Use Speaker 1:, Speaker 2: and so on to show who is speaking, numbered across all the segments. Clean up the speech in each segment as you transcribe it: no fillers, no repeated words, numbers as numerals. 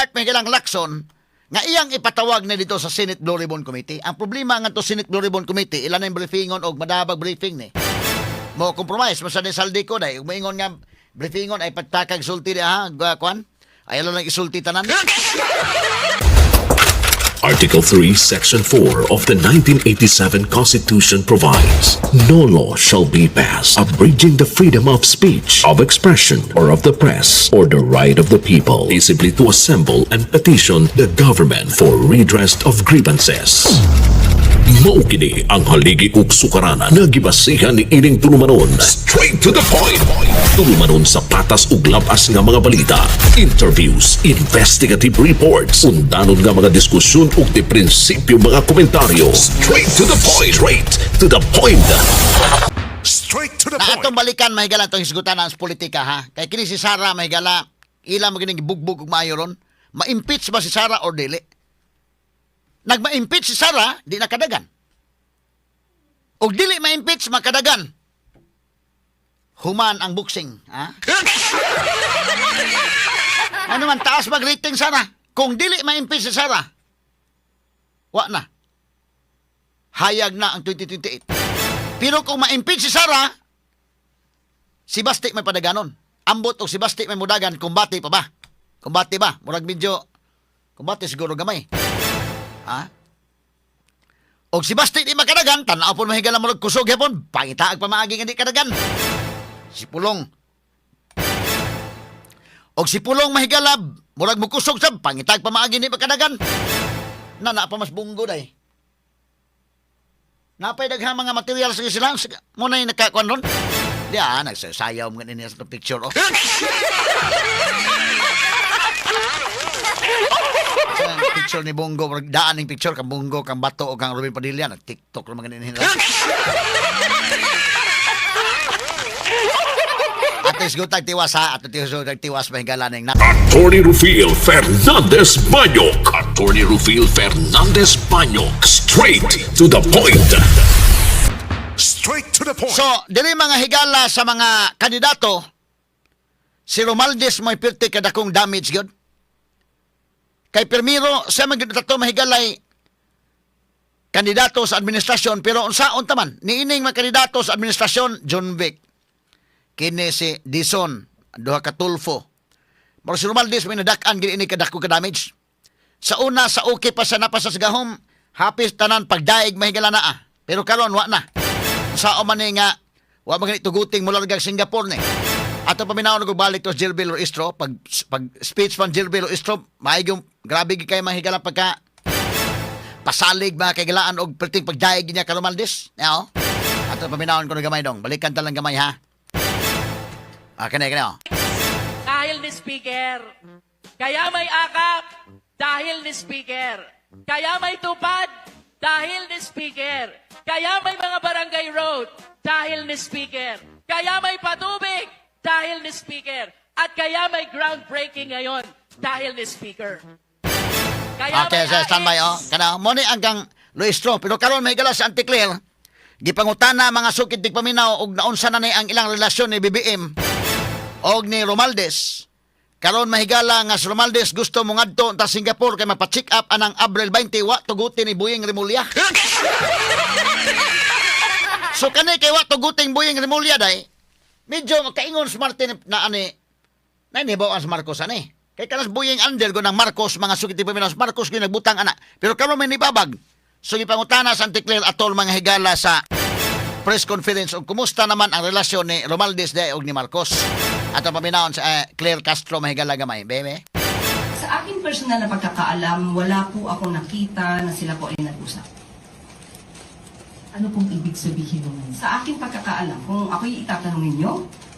Speaker 1: Mark Miguelang Lacson nga iyang ipatawag na dito sa Senate Blue Ribbon Committee. Ang problema nga to Senate Blue Ribbon Committee, ilan ang briefingon og madabag briefing ni. Mo compromise mo sa saldi ko dai, ug moingon nga briefingon ay pagtakag sulti ha, kwan. Ay alam lang isulti tanan.
Speaker 2: Article 3, Section 4 of the 1987 Constitution provides, no law shall be passed abridging the freedom of speech, of expression, or of the press, or the right of the people peaceably to assemble and petition the government for redress of grievances. Maukini ang haligi ug sukaranan nga gibasihan ni ining tulumanon. Straight to the point. Tulumanon sa patas ug labas nga mga balita, interviews, investigative reports, undanon nga mga diskusyon ug di prinsipyo mga komentaryo. Straight to the point. Straight to the point. Straight to the
Speaker 1: Na
Speaker 2: point.
Speaker 1: atong balikan mahigala tong hisgutan sa politika ha. Kay kini si Sara mahigala ila mo gining bugbog ug maayo ron. Ma-impeach ba si Sara or dili? Nagma-impeach si Sara, di nakadagan. O dili ma-impeach, makadagan. Human ang boxing. Ha? Ano man, taas mag-rating Sara. Kung dili ma-impeach si Sara, wa na. Hayag na ang 2028. Pero kung ma-impeach si Sara, si Basti may padaganon. Ambot o si Basti may mudagan, kumbati pa ba? Kumbati ba? Murag medyo, kumbati siguro gamay. Ha? Og si Basti di makadagan, tanaw po mahigala mo kusog yapon, pangitaag pa maagi nga di kadagan. Si Pulong. Og si Pulong mahigala, murag mo kusog sab, pangitaag pa maagi ni makadagan. Na pa mas bunggo day. Napay daghang mga material sa sila, mo na yung nakakuan ron. Di nagsasayaw mga nila sa picture. Oh. Picture ni Bongo, daan ng picture kang Bongo, kang Bato o kang Ruben Padilla, nag-TikTok naman ganun nila. Atis go tagtiwas ha, atis go tagtiwas mahigala ng
Speaker 2: Attorney Rufil Fernandez Banyok. Attorney Rufil Fernandez Banyok. Straight to the point. Straight to the point.
Speaker 1: So, dili mga higala sa mga kandidato, si Romualdez may pirti kadakong damage gyud. Kay Permiro, siya magdatato mahigalay kandidato sa administrasyon, pero unsaon taman, niining mga kandidato sa administrasyon, John Vic, kini si Dison, duha ka Tulfo. Pero si Romualdez, may nadakan, gini kadako ka-damage. Sa una, sa okay pa sa napasas gahom, hapis tanan pagdaig mahigala na Pero karon wa na. Sa umani nga, wa maganito guting mula ng Singapore ni. Ato paminaw na balik to Gilbert Loistro, pag speech pan Gilbert Loistro, maayong grabe kay mahigala pagka pasalig mga kagalaan og perting pagdaig niya ka Romualdez. Now, ato paminaw ko na gamay dong. Balikan talang gamay ha. Kanay.
Speaker 3: Dahil ni Speaker. Kaya may akap. Dahil ni Speaker. Kaya may tupad. Dahil ni Speaker. Kaya may mga barangay road. Dahil ni Speaker. Kaya may patubig. Dahil ni Speaker. At kaya may groundbreaking ngayon. Dahil ni Speaker. Kaya
Speaker 1: Okay, so standby Kana mo ni hanggang Loistro, pero karon may gala sa Anticlear. Gipangutana mga sukid paminaw og naunsa na ni ang ilang relasyon ni BBM og ni Romualdez. Karon mahigala nga si Romualdez gusto mo ngadto ta Singapore kay mapa-check up anang Abril 20 wa tuguti ni Buying Remulla. So kanay kay wa tuguting Buying Remulla day. Medyo kaingon si Martin na nainibaw ang Marcos ani. Kay kanas Buying under go ng Marcos mga sukid paminaw Marcos gyud nagbutang ana. Pero karon may nibabag. So gipangutana sa Anticlear atol mga higala sa press conference og kumusta naman ang relasyon ni Romualdez day og ni Marcos. Ato paminawon sa Claire Castro mahigala gamay, bebe.
Speaker 4: Sa aking personal na pagkakaalam, wala po ako nakita na sila po ay nag-usap.
Speaker 5: Ano pong ibig sabihin nun?
Speaker 4: Sa aking pagkakaalam, kung ako'y itatanong ninyo,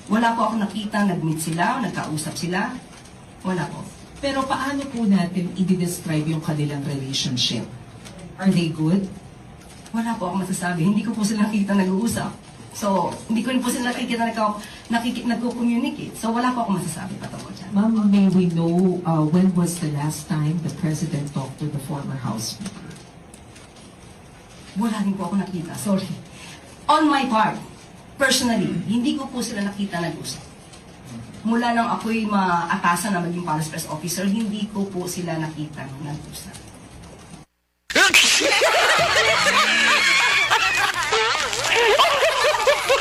Speaker 4: wala po ako nakita nag-meet sila, nagkausap sila. Wala po.
Speaker 5: Pero paano po natin i-describe yung kanilang relationship? Are they good?
Speaker 4: Wala po ako masasabi. Hindi ko po sila nakita nag-uusap. So, hindi ko rin po sila nakikita nagko-communicate. So, wala po ako masasabi patungkol dyan.
Speaker 5: Ma'am, may we know when was the last time the President talked to the former House Speaker?
Speaker 4: Wala rin po ako nakita. Sorry. On my part, personally, hindi ko po sila nakita nag-usap. mula nang ako'y maatasan na maging Palace Press Officer, hindi ko po sila nakita nung nag-usap.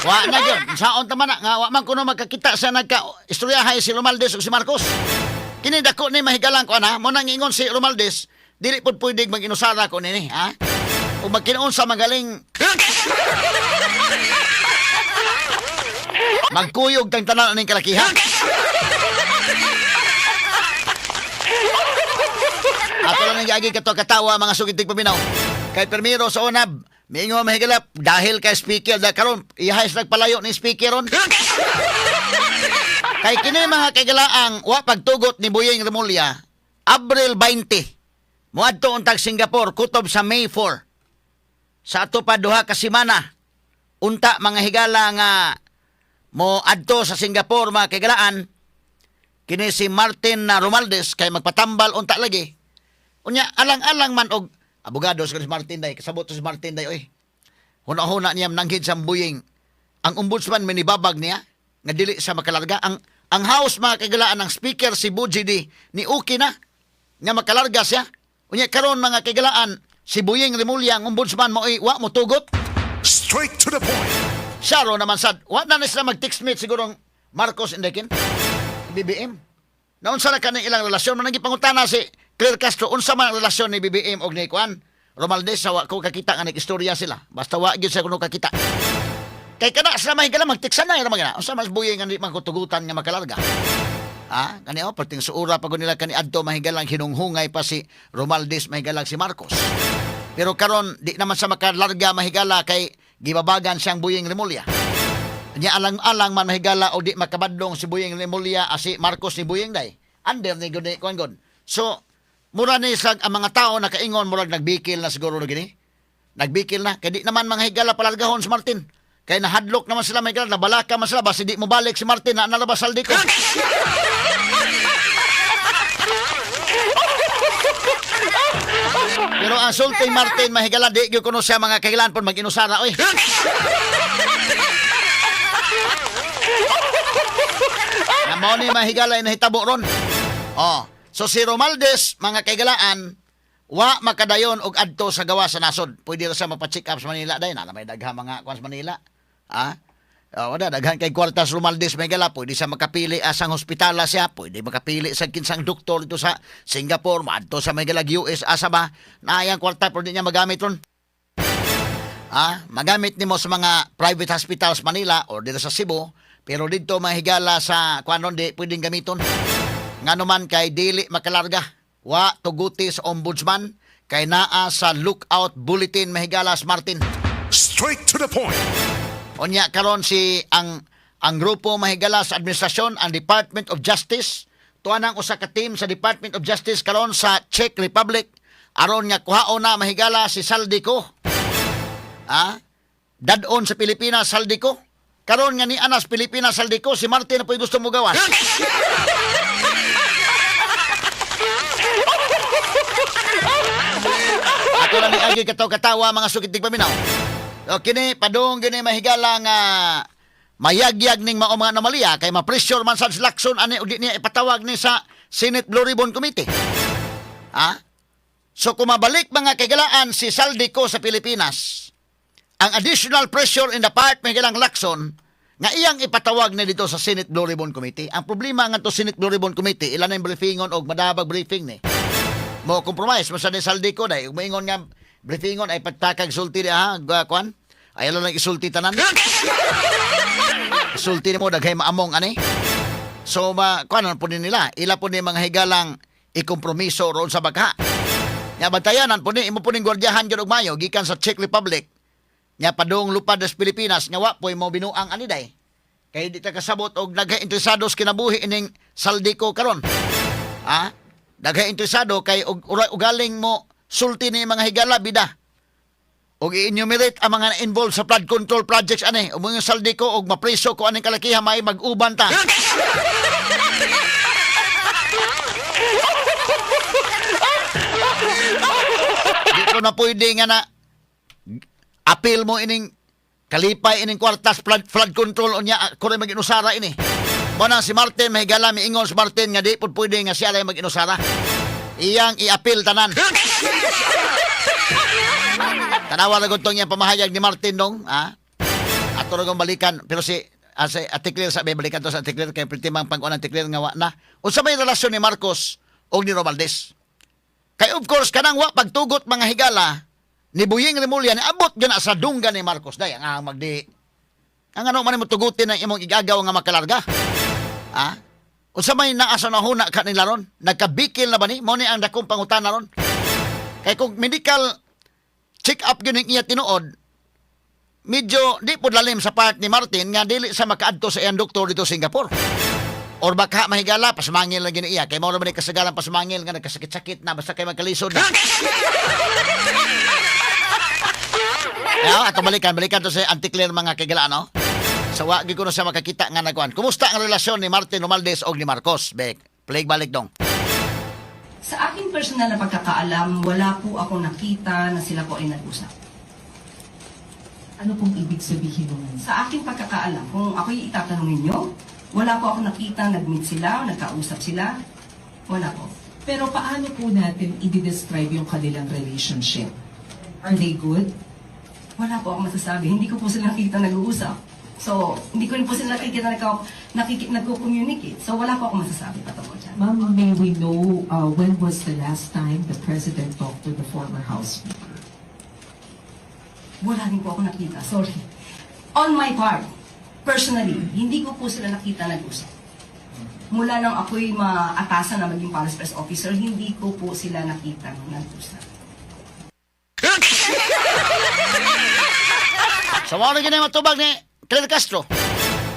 Speaker 1: Wa na yun. Saon tama na. Nga, wa man kuno magkakita sa nagka-istoryahay si Romaldes o si Marcos. Kini dako ni mahigalang ko na. Mo nang ingon si Romaldes, dili pod pwedeng mag-inusara ko nini, ha? O magkinoon sa magaling magkuyog tang tanan ning kalakihan. Ato lang nang gagi kato katawa mga sugitig paminaw. Kay permiro sa unab, miingon mahigalap dahil kay speaker da karon ihayas nagpalayo ni speaker ron. Kay kini mga kagalaang wa pagtugot ni Boyeng Remulla, Abril 20. Moadto untag Singapore kutob sa May 4. Sa ato pa duha ka semana. Unta mga higala nga mo adto sa Singapore mga kagalaan. Kini si Martin na Romaldes kay magpatambal unta lagi. Unya alang-alang man og abogado si Martin day, kasabot si Martin day oy. Huna-huna niya nanghid sa Boyeng. Ang ombudsman minibabag niya nga dili sa makalarga ang house mga kagalaan ng speaker si Bujidi ni okay na nga makalarga siya. Unya karon mga kagalaan si Boyeng Remulla ang ombudsman mo wa mo tugot.
Speaker 6: Straight to the point.
Speaker 1: Saro naman sad wa na sila mag-text mate sigurong Marcos Indekin BBM. Naon sa kanang ilang relasyon man pangutana si Claire Castro unsa man ang relasyon ni BBM og ni Kuan Romaldes sa wa ko kakita nga nag-istorya sila. Basta wa gyud sa kuno kakita. Kay kana sila mahigala mag-text na ra magana. Unsa mas Boyeng nga di man ko tugutan nga makalarga. Ah, kani perting suura pag nila kani adto mahigalang hinunghungay pa si Romaldes mahigalang si Marcos. Pero karon di naman sa makalarga mahigala kay gibabagan siyang Boyeng Remulla. Nya alang-alang man mahigala o di makabadlong si Boyeng Remulla si Marcos ni Boyeng day. Under ni gud kon god. So mura ni sa ang mga tao nakaingon murag nagbikil na siguro gini. Nagbikil na kay di naman mga higala palargahon si Martin. Kay nahadlok naman sila mahigala nabalaka man sila basi di mo balik si Martin na nalabas saldi ko. Pero ang sulting Martin mahigala di gyud kuno siya mga kahilan pon mag-inusara oy. Namo ni mahigala nahitabo ron. Oh, so si Romaldes mga kaigalaan wa makadayon og adto sa gawa sa nasod. Pwede ra sa mapa-check up sa Manila day na may daghang mga kwan sa Manila. Ha? Wala daghan kay kwartas Romaldes may gala pwede sa makapili asang hospitala siya, pwede makapili sa kinsang doktor dito sa Singapore, maadto sa may galag US asa ba na ayang kwarta pwede niya magamit ron. Magamit nimo sa mga private hospitals Manila or dito sa Cebu, pero dito mahigala sa kuanon di pwedeng gamiton. Ngano man kay dili makalarga, wa tuguti sa ombudsman kay naa sa lookout bulletin mahigala sa Martin.
Speaker 6: Straight to the point.
Speaker 1: Unya karon si ang grupo mahigala sa administrasyon ang Department of Justice tuwa nang usa ka team sa Department of Justice karon sa Czech Republic aron nga kuhaon na mahigala si Saldico. Dadon sa Pilipinas Saldico. Karon nga ni anas Pilipinas Saldico si Martin na po'y gusto mo gawas. Ato lang ni agi katawa mga sukitig paminaw. O kini padung gini mahigala nga mayagyag ning mao mga anomalya kay ma-pressure man sa Lacson ani ug di niya ipatawag ni sa Senate Blue Ribbon Committee. So kung mabalik mga kagalaan si Saldico sa Pilipinas, ang additional pressure in the part mahigalang Lacson nga iyang ipatawag na dito sa Senate Blue Ribbon Committee. Ang problema nga to Senate Blue Ribbon Committee ilan ang briefingon og madabag briefing ni. Mo compromise mo sa ni Saldico day ug moingon nga briefingon ay pagtakag sulti ha kwan ay lang isulti tanan. Isulti mo daghay maamong ani. So kwan po nila ila po ni mga higalang ikompromiso roon sa bagha. Nya bantayanan po ni imo po ning gwardiyahan gyud og mayo gikan sa Czech Republic. Nya padung lupad sa Pilipinas nga wa po'y mo binuang ani day. Kay di ta kasabot og daghay interesados kinabuhi ining Saldico karon. Daghay interesado kay og galing mo sulti ni mga higala bida. Og i-enumerate ang mga involved sa flood control projects ani. Ug mga Saldico og mapreso ko aning kalakiha may mag-uban ta. Di ko na pwede nga na appeal mo ining kalipay ining kwartas flood control unya ko rin mag-inusara ini. Mo na si Martin mahigala miingon si Martin nga di pud pwede nga siya lang mag-inusara. Iyang i-appeal tanan. Tanawa na guntong yung pamahayag ni Martin dong, ha? Ato na balikan, pero si Atiklir sa balikan to sa Atiklir kay pritimang pag-unang Atiklir nga wa na. Unsa may relasyon ni Marcos o ni Romualdez? Kay of course kanang wa pagtugot mga higala ni Buying Remulla ni abot gyud na sa dunggan ni Marcos day ang magdi. Ang ano man mo tugutin ang imong igagaw nga makalarga. Ha? Unsa may naasa na huna ka nila ron? Nagkabikil na ba ni? Mo ni ang dakong pangutana ron. Kay kung medical check up gyud ning iya tinuod, medyo di po lalim sa part ni Martin nga dili sa makaadto sa iyang doktor dito sa Singapore. Or baka mahigala, pasmangil lang gini iya. Kay mo naman kasagalan pasmangil nga nagkasakit-sakit na basta kay magkalisod na. Ato balikan to sa Anticlear mga kagala, no? Sa wagi ko na siya makakita nga nagkuhan. Kumusta ang relasyon ni Martin Romualdez o ni Marcos? Bek, plague balik dong.
Speaker 4: Sa aking personal na pagkakaalam, wala po ako nakita na sila po ay nag-usap.
Speaker 5: Ano pong ibig sabihin nun?
Speaker 4: Sa aking pagkakaalam, kung ako'y itatanungin nyo, wala po ako nakita nag-meet sila, nagkausap sila. Wala po.
Speaker 5: Pero paano po natin i-describe yung kanilang relationship? Are they good?
Speaker 4: Wala po ako masasabi. Hindi ko po sila nakita nag-uusap. So, hindi ko rin po sila nakikita nagko-communicate. So, wala po ako masasabi patungkol dyan.
Speaker 5: Ma'am, may we know when was the last time the President talked to the former House Speaker?
Speaker 4: Wala rin po ako nakita. Sorry. On my part, personally, hindi ko po sila nakita nag-usap. Mula nang ako'y maatasan na maging Palace Press Officer, hindi ko po sila nakita nag-usap.
Speaker 1: Sa mga rin matubag ni Claire Castro,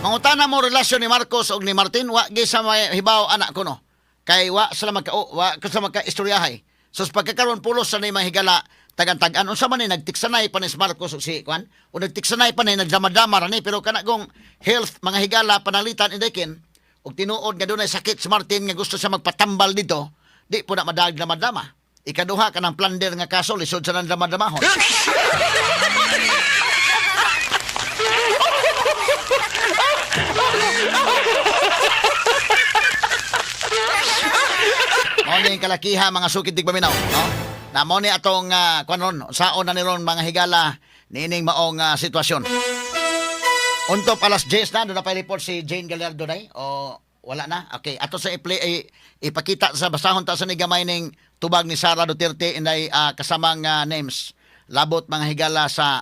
Speaker 1: mangutana mo relasyon ni Marcos o ni Martin, wa gi sa may hibaw anak ko no. Kay wa sila magka-istoryahay. So sa pagkakaroon pulos sa ni mahigala tagan-tagan unsa man ni nagtiksanay pa ni si Marcos o si Juan o nagtiksanay pa ni nagdama-dama ra ni pero kana gong health mga higala panalitan indekin og tinuod nga dunay sakit si Martin nga gusto siya magpatambal dito, di po na madag na madama. Ikaduha ka ng plunder nga kaso lisod sa nang damadamahon. Mo ni kalakiha mga sukid tigbaminaw, no? Na mo ni atong kuan saon na ni ron mga higala nining maong sitwasyon. Untop alas 10 na do na pa report si Jane Gallardo day o wala na. Okay, ato sa i-play ipakita sa basahon ta sa ni gamay ning tubag ni Sara Duterte inday kasamang names. Labot mga higala sa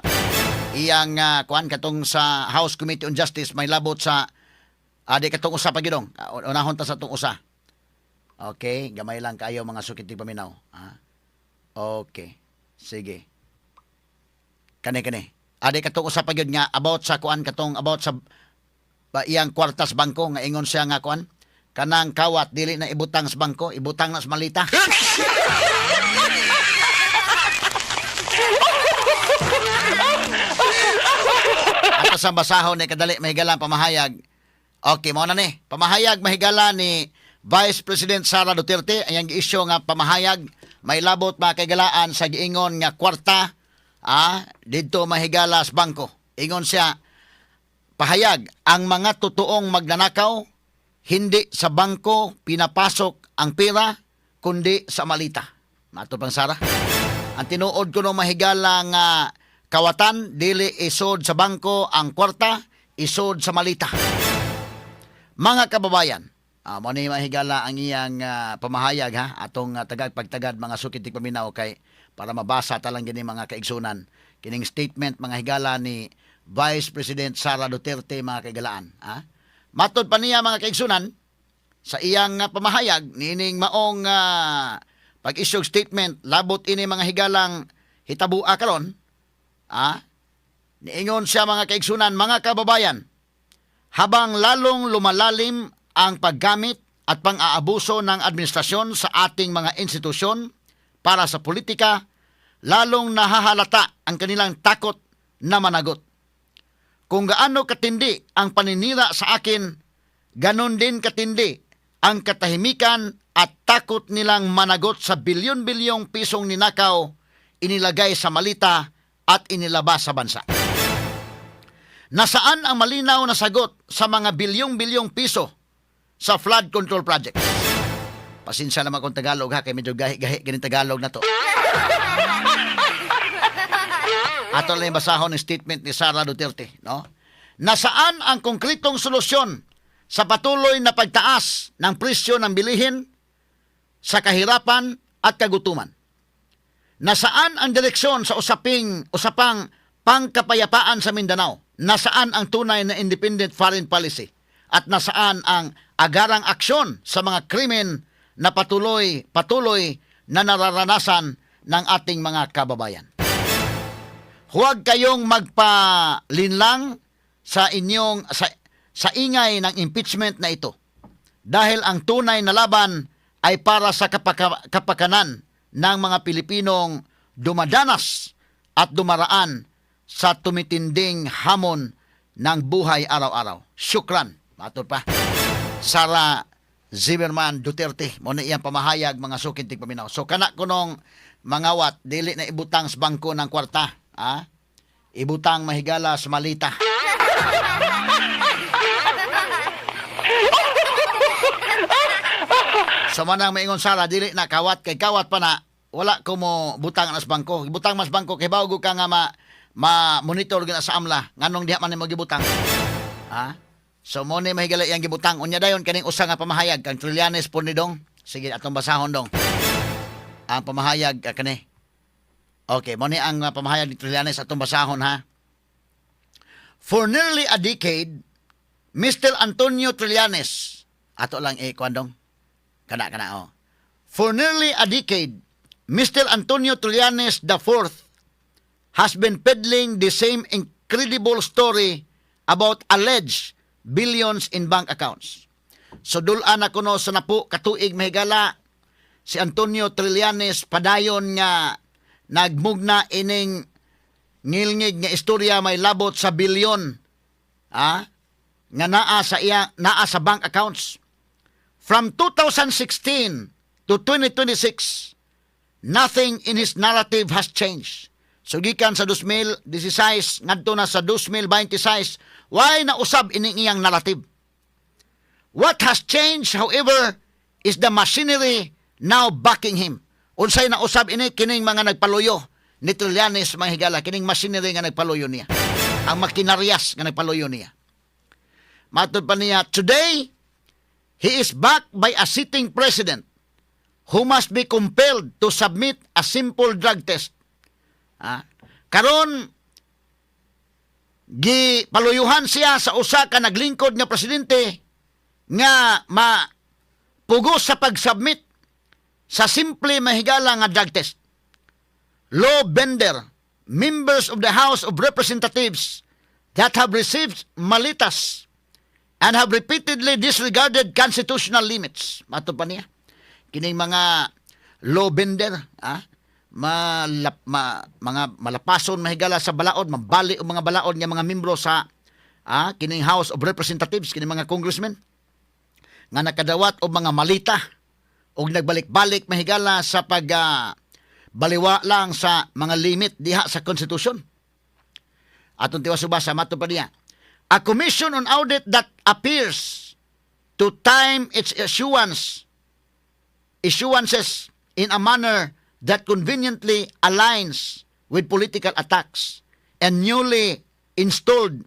Speaker 1: iyang kuan katong sa House Committee on Justice may labot sa di katong usa pa gidong. Unahon ta sa tong usa. Okay, gamay lang kayo mga sukit paminaw. Okay. Sige. Kani. Adi katong usa pa gyud nga about sa kuan katong about sa iyang kwartas bangko nga ingon siya nga kuan kanang kawat dili na ibutang sa bangko, ibutang na sa malita. Ato sa basahon ni kadali mahigala pamahayag. Okay, mo na ni. Pamahayag mahigala ni Vice President Sara Duterte ayang isyu nga pamahayag may labot mga kagalaan sa giingon nga kwarta didto mahigala sa bangko. Ingon siya pahayag ang mga totoong magnanakaw hindi sa bangko pinapasok ang pera kundi sa malita. Mato pang Sara. Ang tinuod ko no mahigala nga kawatan dili isod sa bangko ang kwarta isod sa malita. Mga kababayan, mo ni mahigala ang iyang pamahayag atong tagag-pagtagad mga sukit paminaw kay para mabasa talang gini mga kaigsunan kining statement mga higala ni Vice President Sara Duterte mga kagalaan. Matod pa niya mga kaigsunan sa iyang pamahayag nining maong pag-issue statement labot ini mga higalang hitabua karon. Niingon siya mga kaigsunan mga kababayan habang lalong lumalalim ang paggamit at pang-aabuso ng administrasyon sa ating mga institusyon para sa politika, lalong nahahalata ang kanilang takot na managot. Kung gaano katindi ang paninira sa akin, ganon din katindi ang katahimikan at takot nilang managot sa bilyon-bilyong pisong ninakaw, inilagay sa malita at inilabas sa bansa. Nasaan ang malinaw na sagot sa mga bilyong-bilyong piso sa flood control project. Pasensya naman kung Tagalog ha, kay medyo gahi-gahi ganing Tagalog na to. Ato lang yung basahon ng statement ni Sara Duterte, no? Nasaan ang konkretong solusyon sa patuloy na pagtaas ng presyo ng bilihin sa kahirapan at kagutuman? Nasaan ang direksyon sa usapang pangkapayapaan sa Mindanao? Nasaan ang tunay na independent foreign policy? At nasaan ang agarang aksyon sa mga krimen na patuloy na nararanasan ng ating mga kababayan? Huwag kayong magpalinlang sa inyong sa ingay ng impeachment na ito, dahil ang tunay na laban ay para sa kapakanan ng mga Pilipinong dumadanas at dumaraan sa tumitinding hamon ng buhay araw-araw. Syukran. Matod pa. Sara Zimmerman Duterte. Muna iyang pamahayag mga sukintig paminaw. So kana kunong mangawat, dili na ibutang sa bangko ng kwarta. Ha? Ibutang mahigala sa malita. So manang maingon Sara, dili na kawat. Kay kawat pa na, wala ko mo butang nas bangko. Butang mas bangko, kay bago ka nga ma-monitor gina sa AMLA. Nganong diha man mo gibutang. Ha? So mo ni mahigala iyang gibutang. Unya dayon kaning usa nga pamahayag kang Trillanes Ponidong. Sige atong basahon dong. Ang pamahayag kani. Okay, mo ni ang pamahayag ni Trillanes atong basahon ha. For nearly a decade, Mr. Antonio Trillanes, ato lang kwandong. Kana oh. For nearly a decade, Mr. Antonio Trillanes IV has been peddling the same incredible story about alleged billions in bank accounts. So dulan ako no sa napo katuig mahigala si Antonio Trillanes padayon nga nagmugna ining ngilngig nga istorya may labot sa bilyon nga naa sa bank accounts. From 2016 to 2026, nothing in his narrative has changed. So gikan sa 2016 ngadto na sa 2026, why nausab ining iyang narrative? What has changed, however, is the machinery now backing him. Unsay nausab ini kining mga nagpaluyo ni Trillanes mga higala, kining machinery nga nagpaluyo niya. Ang makinaryas nga nagpaluyo niya. Matod pa niya, today, he is backed by a sitting president who must be compelled to submit a simple drug test. Karon gipaluyuhan siya sa usa ka naglingkod nga presidente nga mapugos sa pag-submit sa simple mahigala nga drug test. Law bender, members of the House of Representatives that have received malitas and have repeatedly disregarded constitutional limits. Mato pa niya. Kining mga law bender, mga malapason mahigala sa balaod, mabali o mga balaod nga mga membro sa kining House of Representatives, kining mga congressmen nga nakadawat o mga malita o nagbalik-balik mahigala sa baliwa lang sa mga limit diha sa konstitusyon. Atong tiwas subasa mato pa niya. A commission on audit that appears to time its issuances in a manner that conveniently aligns with political attacks and newly installed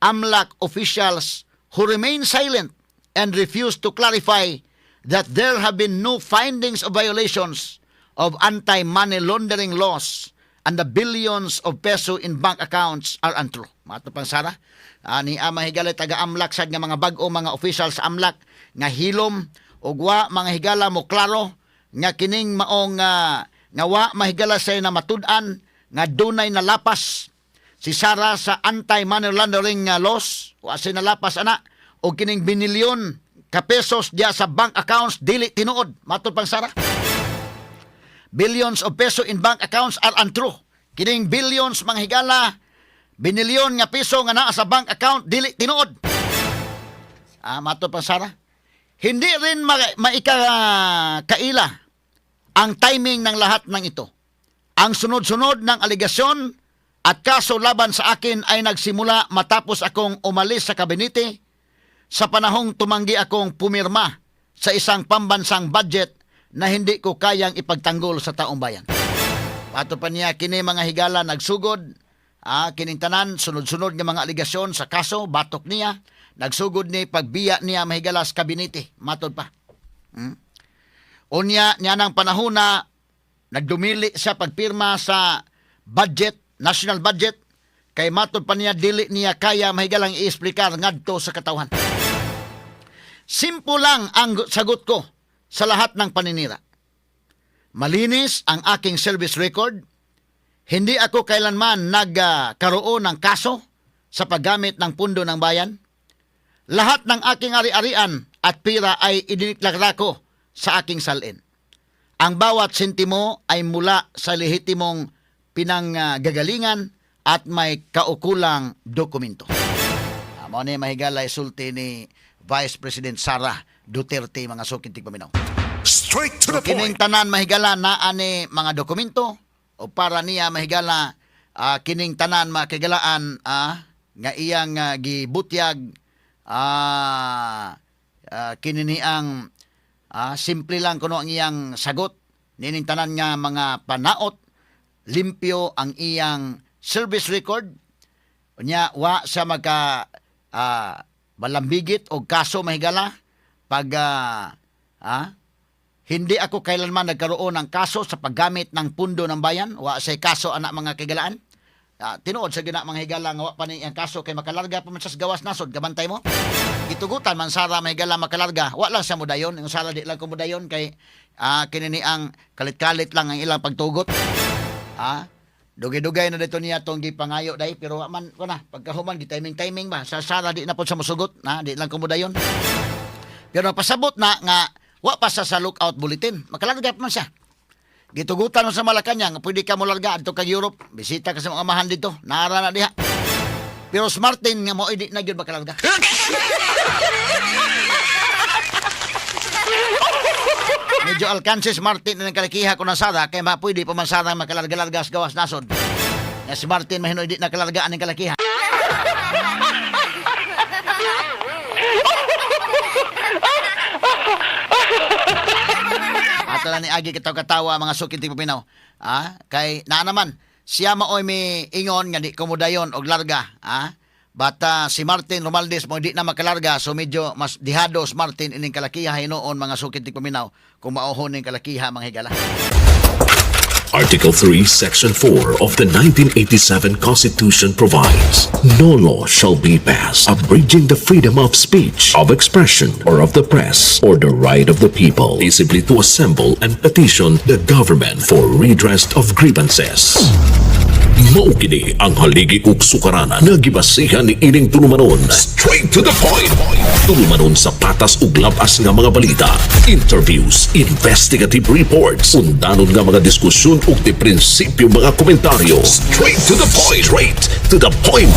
Speaker 1: AMLAC officials who remain silent and refuse to clarify that there have been no findings of violations of anti-money laundering laws and the billions of peso in bank accounts are untrue. Mato pang Sara, ni mahigala taga-AMLAC sad nga mga bag-o mga officials sa AMLAC nga hilom ug wa mga higala mo klaro nga kining maong nga wa mahigala say na matud-an nga dunay na lapas si Sara sa anti-money laundering laws, wa say na lapas ana og kining binilyon ka pesos diya sa bank accounts dili tinuod. Matud pang Sara, billions of peso in bank accounts are untrue. Kining billions mga higala, binilyon nga piso nga naa sa bank account dili tinuod. Matud pang Sara, hindi rin kaila ang timing ng lahat ng ito. Ang sunod-sunod ng aligasyon at kaso laban sa akin ay nagsimula matapos akong umalis sa kabinete sa panahong tumanggi akong pumirma sa isang pambansang budget na hindi ko kayang ipagtanggol sa taong bayan. Pato pa niya kini mga higala nagsugod, kining tanan sunod-sunod nga mga aligasyon sa kaso batok niya, nagsugod ni pagbiya niya mahigala sa kabinete, matod pa. Unya niya ng panahon na nagdumili siya pagpirma sa budget, national budget, kay matod pa niya dili niya kaya mahigalang i-explicar ngadto sa katawhan. Simple lang ang sagot ko sa lahat ng paninira. Malinis ang aking service record. Hindi ako kailanman nagkaroon ng kaso sa paggamit ng pundo ng bayan. Lahat ng aking ari-arian at pira ay idineklara ko sa aking salin. Ang bawat sentimo ay mula sa lehitimong pinanggagalingan at may kaukulang dokumento. Amo ni mahigalay sulti ni Vice President Sara Duterte mga sukintig paminaw.
Speaker 6: Straight to the
Speaker 1: Kining
Speaker 6: point.
Speaker 1: tanan mahigala na ani mga dokumento o para niya mahigala kining tanan makigalaan nga iyang gibutyag kininiang simple lang kuno ang iyang sagot nining tanan nga mga panaot limpyo ang iyang service record unya wa sa magka balambigit o kaso mahigala pag hindi ako kailanman nagkaroon ng kaso sa paggamit ng pundo ng bayan. Wa say kaso anak mga kigalaan. Tinuod sa gina mga higala nga wa pa ni ang kaso kay makalarga pa man sa gawas nasod. Gabantay mo. Gitugutan man sara may higala makalarga. Wa lang sa mudayon. Yung sara di lang ko mudayon kay kinini ang kalit-kalit lang ang ilang pagtugot. Dugay-dugay na dito niya tong gipangayo day pero wa man ko na pagkahuman gi-timing ba sa sara di na pod sa musugot na di lang ko mudayon. Pero pasabot na nga wa pa sa lookout bulletin. Makalarga pa man siya. Gitugutan mo sa Malacanang, pwede ka mo larga adto kag Europe. Bisita ka sa mga amahan dito. Naara na diha. Pero Smartin nga mo idi na gyud makalarga. Medyo alkansis Martin ng kalakiha ko na sara kay pwede pa man sara makalarga-larga sa gawas nasod. Nga si Martin mahino idi na kalargaan ng kalakiha. Ato na ni Agi katawa mga sukintig paminaw. Kay na naman siya maoy mi ingon nga di komodayon og larga. Bata si Martin Romualdez mo di na makalarga so medyo mas dihados Martin ining kalakiha hinoon mga sukintig paminaw kung maohon ning kalakiha mga higala.
Speaker 2: Article 3, Section 4 of the 1987 Constitution provides, no law shall be passed abridging the freedom of speech, of expression, or of the press, or the right of the people peaceably to assemble and petition the government for redress of grievances. Maukini ang haligi ug sukaranan nga gibasihan ni ining tulumanon. Straight to the point. Tulumanon sa patas ug labas nga mga balita, interviews, investigative reports, undanon nga mga diskusyon ug di prinsipyo mga komentaryo. Straight to the point. Straight to the point.